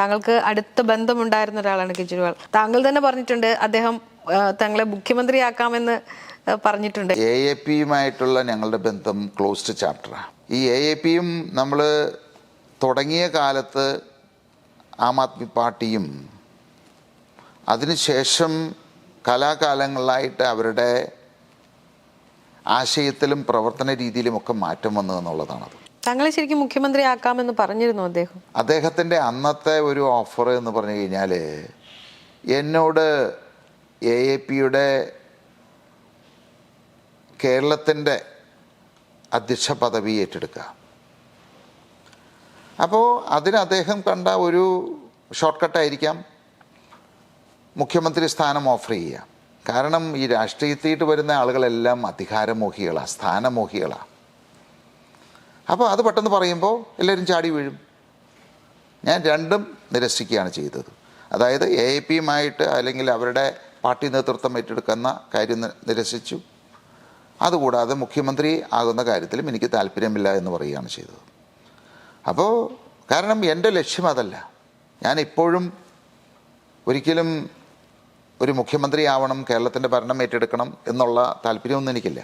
താങ്കൾക്ക് അടുത്ത ബന്ധമുണ്ടായിരുന്ന ഒരാളാണ് കെജ്രിവാൾ. താങ്കൾ തന്നെ പറഞ്ഞിട്ടുണ്ട് അദ്ദേഹം തങ്ങളെ മുഖ്യമന്ത്രിയാക്കാമെന്ന് പറഞ്ഞിട്ടുണ്ട്. AAPയുമായിട്ടുള്ള ഞങ്ങളുടെ ബന്ധം ക്ലോസ്ഡ് ചാപ്റ്ററാണ്. ഈ AAPയും നമ്മൾ തുടങ്ങിയ കാലത്ത് ആം ആദ്മി പാർട്ടിയും അതിനുശേഷം കലാകാലങ്ങളായിട്ട് അവരുടെ ആശയത്തിലും പ്രവർത്തന രീതിയിലുമൊക്കെ മാറ്റം വന്നു എന്നുള്ളതാണത്. താങ്കളെ ശരിക്കും മുഖ്യമന്ത്രിയാക്കാമെന്ന് പറഞ്ഞിരുന്നു അദ്ദേഹത്തിൻ്റെ അന്നത്തെ ഒരു ഓഫർ എന്ന് പറഞ്ഞു കഴിഞ്ഞാൽ എന്നോട് AAPയുടെ കേരളത്തിൻ്റെ അധ്യക്ഷ പദവി ഏറ്റെടുക്കുക. അപ്പോൾ അതിന് അദ്ദേഹം കണ്ട ഒരു ഷോർട്ട് കട്ടായിരിക്കാം മുഖ്യമന്ത്രി സ്ഥാനം ഓഫർ ചെയ്യുക. കാരണം ഈ രാഷ്ട്രീയത്തിയിട്ട് വരുന്ന ആളുകളെല്ലാം അധികാരമോഹികളാണ്, സ്ഥാനമോഹികളാണ്. അപ്പോൾ അത് പെട്ടെന്ന് പറയുമ്പോൾ എല്ലാവരും ചാടി വീഴും. ഞാൻ രണ്ടും നിരസിക്കുകയാണ് ചെയ്തത്. അതായത് AAPയുമായിട്ട് അല്ലെങ്കിൽ അവരുടെ പാർട്ടി നേതൃത്വം ഏറ്റെടുക്കുന്ന കാര്യം നിരസിച്ചു. അതുകൂടാതെ മുഖ്യമന്ത്രി ആകുന്ന കാര്യത്തിലും എനിക്ക് താല്പര്യമില്ല എന്ന് പറയുകയാണ് ചെയ്തത്. അപ്പോൾ കാരണം എൻ്റെ ലക്ഷ്യം അതല്ല. ഞാൻ ഇപ്പോഴും ഒരിക്കലും ഒരു മുഖ്യമന്ത്രി ആവണം, കേരളത്തിൻ്റെ ഭരണം ഏറ്റെടുക്കണം എന്നുള്ള താല്പര്യമൊന്നും എനിക്കില്ല.